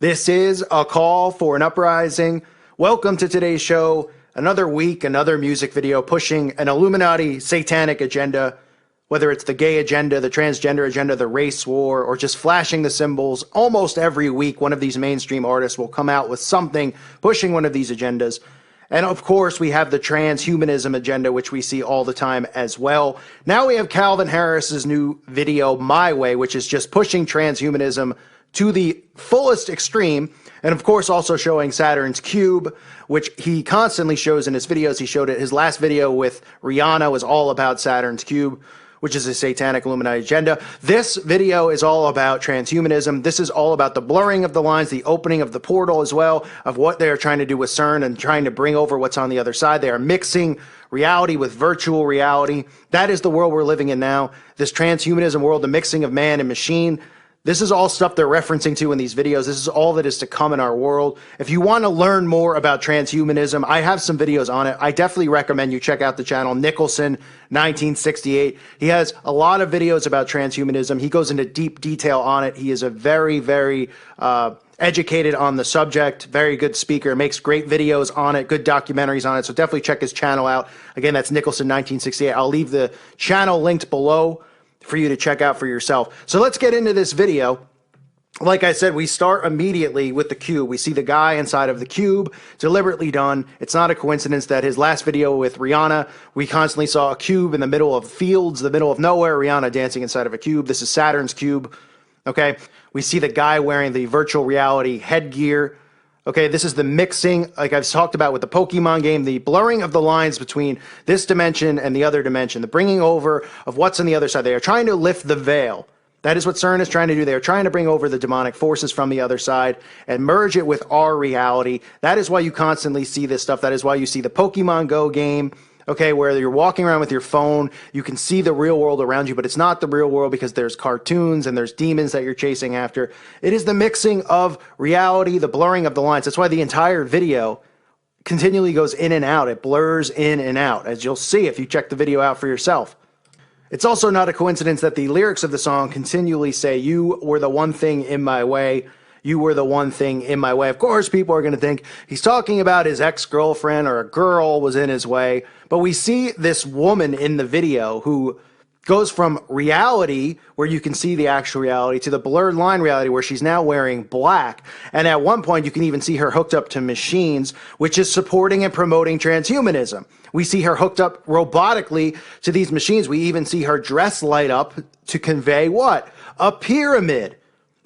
This is a call for an uprising. Welcome to today's show. Another week, another music video pushing an Illuminati satanic agenda, whether it's the gay agenda, the transgender agenda, the race war, or just flashing the symbols. Almost every week, one of these mainstream artists will come out with something pushing one of these agendas. And of course, we have the transhumanism agenda, which we see all the time as well. Now we have Calvin Harris's new video, My Way, which is just pushing transhumanism to the fullest extreme. And of course, also showing Saturn's cube, which he constantly shows in his videos. He showed it. His last video with Rihanna was all about Saturn's cube, which is a satanic Illuminati agenda. This video is all about transhumanism. This is all about the blurring of the lines, the opening of the portal as well, of what they're trying to do with CERN and trying to bring over what's on the other side. They are mixing reality with virtual reality. That is the world we're living in now. This transhumanism world, the mixing of man and machine. This is all stuff they're referencing to in these videos. This is all that is to come in our world. If you want to learn more about transhumanism, I have some videos on it. I definitely recommend you check out the channel, Nicholson 1968. He has a lot of videos about transhumanism. He goes into deep detail on it. He is a very educated on the subject, very good speaker, makes great videos on it, good documentaries on it. So definitely check his channel out. Again, that's Nicholson 1968. I'll leave the channel linked below for you to check out for yourself. So let's get into this video. Like I said, we start immediately with the cube. We see the guy inside of the cube, deliberately done. It's not a coincidence that his last video with Rihanna, we constantly saw a cube in the middle of fields, the middle of nowhere, Rihanna dancing inside of a cube. This is Saturn's cube, okay? We see the guy wearing the virtual reality headgear. Okay, this is the mixing, like I've talked about with the Pokemon game, the blurring of the lines between this dimension and the other dimension, the bringing over of what's on the other side. They are trying to lift the veil. That is what CERN is trying to do. They are trying to bring over the demonic forces from the other side and merge it with our reality. That is why you constantly see this stuff. That is why you see the Pokemon Go game, okay, where you're walking around with your phone, you can see the real world around you, but it's not the real world because there's cartoons and there's demons that you're chasing after. It is the mixing of reality, the blurring of the lines. That's why the entire video continually goes in and out. It blurs in and out, as you'll see if you check the video out for yourself. It's also not a coincidence that the lyrics of the song continually say, "You were the one thing in my way. You were the one thing in my way." Of course, people are going to think he's talking about his ex-girlfriend or a girl was in his way. But we see this woman in the video who goes from reality, where you can see the actual reality, to the blurred line reality, where she's now wearing black. And at one point, you can even see her hooked up to machines, which is supporting and promoting transhumanism. We see her hooked up robotically to these machines. We even see her dress light up to convey what? A pyramid.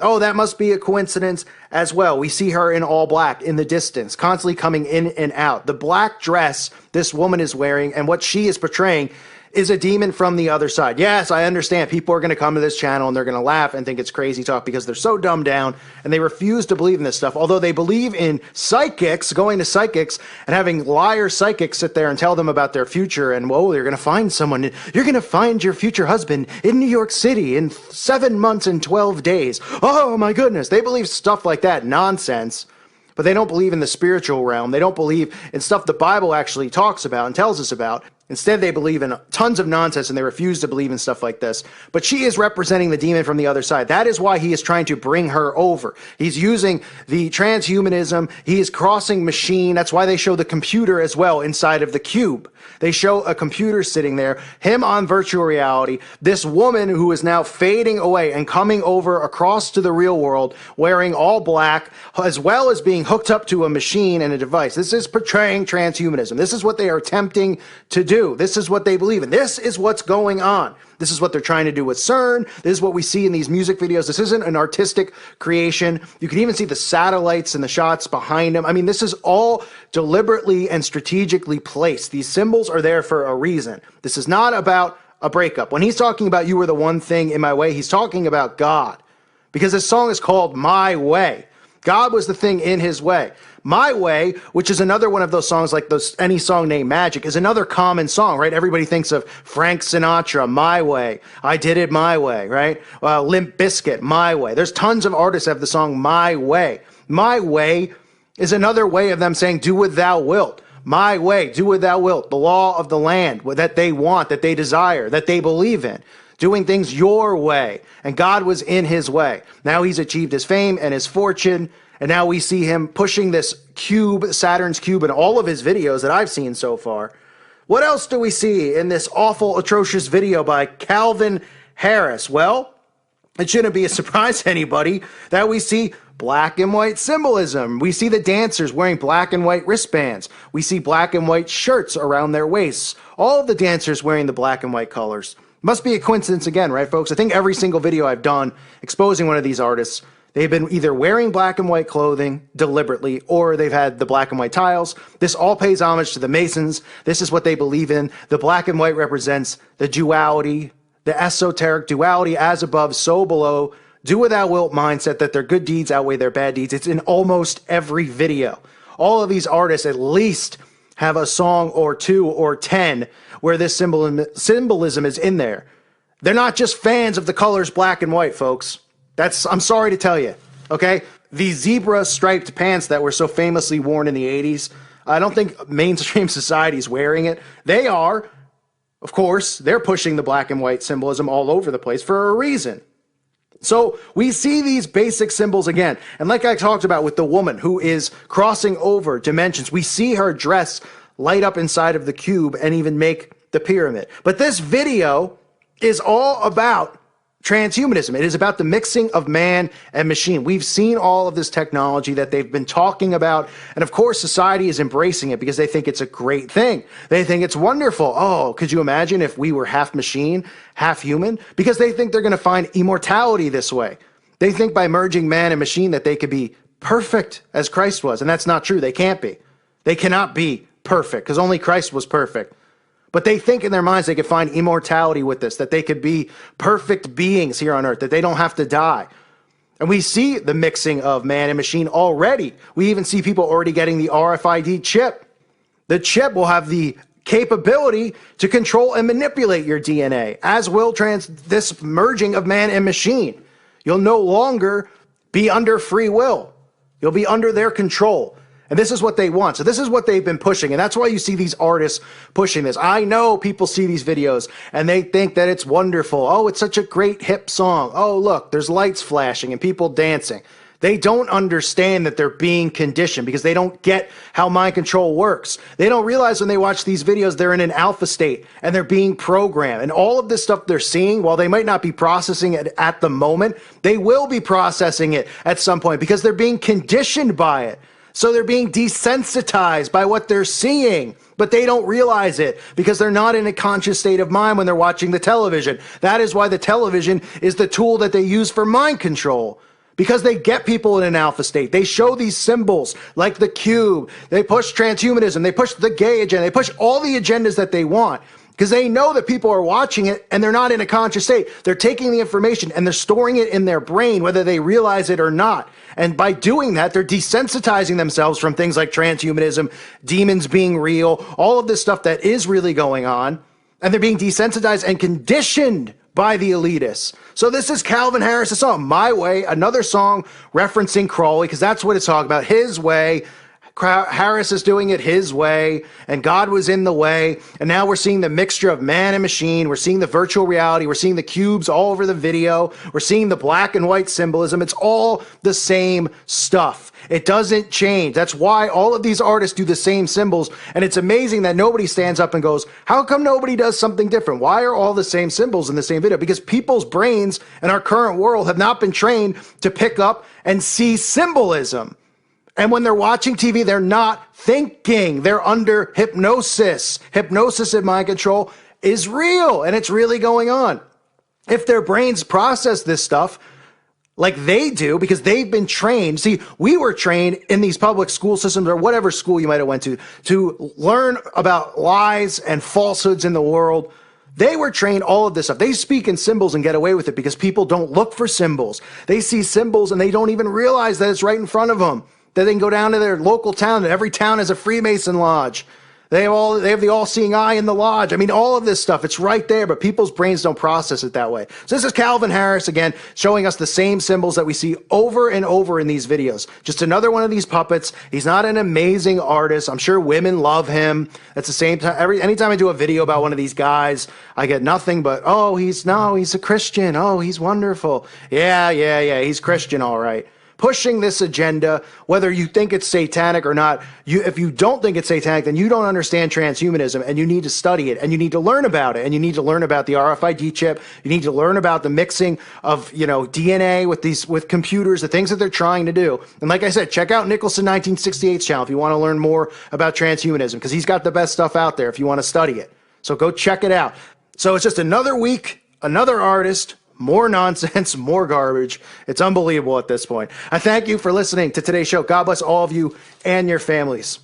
Oh, that must be a coincidence as well. We see her in all black in the distance, constantly coming in and out. The black dress this woman is wearing and what she is portraying is a demon from the other side. Yes, I understand people are going to come to this channel and they're going to laugh and think it's crazy talk because they're so dumbed down and they refuse to believe in this stuff. Although they believe in psychics, going to psychics and having liar psychics sit there and tell them about their future and, whoa, you're going to find someone. You're going to find your future husband in New York City in 7 months and 12 days. Oh my goodness. They believe stuff like that nonsense. But they don't believe in the spiritual realm. They don't believe in stuff the Bible actually talks about and tells us about. Instead, they believe in tons of nonsense and they refuse to believe in stuff like this. But she is representing the demon from the other side. That is why he is trying to bring her over. He's using the transhumanism. He is crossing machine. That's why they show the computer as well inside of the cube. They show a computer sitting there, him on virtual reality, this woman who is now fading away and coming over across to the real world, wearing all black, as well as being hooked up to a machine and a device. This is portraying transhumanism. This is what they are attempting to do. This is what they believe in. This is what's going on. This is what they're trying to do with CERN. This is what we see in these music videos. This isn't an artistic creation. You can even see the satellites and the shots behind them. I mean, this is all deliberately and strategically placed. These symbols are there for a reason. This is not about a breakup. When he's talking about "you were the one thing in my way," he's talking about God. Because this song is called My Way. God was the thing in his way. My Way, which is another one of those songs like any song named Magic, is another common song, right? Everybody thinks of Frank Sinatra, My Way. I Did It My Way, right? Limp Bizkit, My Way. There's tons of artists that have the song My Way. My Way is another way of them saying, do what thou wilt. My way, do what thou wilt. The law of the land that they want, that they desire, that they believe in. doing things your way. And God was in his way. Now he's achieved his fame and his fortune. And now we see him pushing this cube, Saturn's cube, in all of his videos that I've seen so far. What else do we see in this awful, atrocious video by Calvin Harris? Well, it shouldn't be a surprise to anybody that we see black and white symbolism. We see the dancers wearing black and white wristbands. We see black and white shirts around their waists. All of the dancers wearing the black and white colors. Must be a coincidence again, right, folks? I think every single video I've done exposing one of these artists, they've been either wearing black and white clothing deliberately, or they've had the black and white tiles. This all pays homage to the Masons. This is what they believe in. The black and white represents the duality, the esoteric duality, as above, so below, do without wilt mindset, that their good deeds outweigh their bad deeds. It's in almost every video. All of these artists at least have a song or 2 or 10 where this symbolism is in there. They're not just fans of the colors black and white, folks. I'm sorry to tell you, okay? The zebra striped pants that were so famously worn in the 80s, I don't think mainstream society is wearing it. They are. Of course, they're pushing the black and white symbolism all over the place for a reason. So we see these basic symbols again. And like I talked about with the woman who is crossing over dimensions, we see her dress light up inside of the cube and even make the pyramid. But this video is all about transhumanism. It is about the mixing of man and machine. We've seen all of this technology that they've been talking about. And of course, society is embracing it because they think it's a great thing. They think it's wonderful. Oh, could you imagine if we were half machine, half human? Because they think they're going to find immortality this way. They think by merging man and machine that they could be perfect as Christ was. And that's not true. They can't be. They cannot be perfect because only Christ was perfect. But they think in their minds they could find immortality with this, that they could be perfect beings here on earth, that they don't have to die. And we see the mixing of man and machine already. We even see people already getting the RFID chip. The chip will have the capability to control and manipulate your DNA, as will this merging of man and machine. You'll no longer be under free will. You'll be under their control. And this is what they want. So this is what they've been pushing. And that's why you see these artists pushing this. I know people see these videos and they think that it's wonderful. Oh, it's such a great hip song. Oh, look, there's lights flashing and people dancing. They don't understand that they're being conditioned because they don't get how mind control works. They don't realize when they watch these videos, they're in an alpha state and they're being programmed. And all of this stuff they're seeing, while they might not be processing it at the moment, they will be processing it at some point because they're being conditioned by it. So they're being desensitized by what they're seeing, but they don't realize it because they're not in a conscious state of mind when they're watching the television. That is why the television is the tool that they use for mind control, because they get people in an alpha state. They show these symbols like the cube. They push transhumanism. They push the gay agenda. They push all the agendas that they want because they know that people are watching it and they're not in a conscious state. They're taking the information and they're storing it in their brain, whether they realize it or not. And by doing that, they're desensitizing themselves from things like transhumanism, demons being real, all of this stuff that is really going on. And they're being desensitized and conditioned by the elitists. So this is Calvin Harris' song, My Way, another song referencing Crowley, because that's what it's talking about, his way. Harris is doing it his way, and God was in the way. And now we're seeing the mixture of man and machine. We're seeing the virtual reality. We're seeing the cubes all over the video. We're seeing the black and white symbolism. It's all the same stuff. It doesn't change. That's why all of these artists do the same symbols. And it's amazing that nobody stands up and goes, how come nobody does something different? Why are all the same symbols in the same video? Because people's brains in our current world have not been trained to pick up and see symbolism. And when they're watching TV, they're not thinking. They're under hypnosis. Hypnosis and mind control is real, and it's really going on. If their brains process this stuff like they do, because they've been trained. See, we were trained in these public school systems or whatever school you might have went to learn about lies and falsehoods in the world. They were trained all of this stuff. They speak in symbols and get away with it because people don't look for symbols. They see symbols and they don't even realize that it's right in front of them. That they can go down to their local town, and every town has a Freemason lodge. They have the all-seeing eye in the lodge. I mean, all of this stuff, it's right there, but people's brains don't process it that way. So this is Calvin Harris, again, showing us the same symbols that we see over and over in these videos. Just another one of these puppets. He's not an amazing artist. I'm sure women love him. At the same time, anytime I do a video about one of these guys, I get nothing but, oh, he's a Christian. Oh, he's wonderful. Yeah, he's Christian, all right. Pushing this agenda, whether you think it's satanic or not. If you don't think it's satanic, then you don't understand transhumanism, and you need to study it, and you need to learn about it, and you need to learn about the RFID chip. You need to learn about the mixing of, DNA with computers, the things that they're trying to do. And like I said, check out Nicholson 1968's channel if you want to learn more about transhumanism, because he's got the best stuff out there if you want to study it. So go check it out. So it's just another week, another artist, more nonsense, more garbage. It's unbelievable at this point. I thank you for listening to today's show. God bless all of you and your families.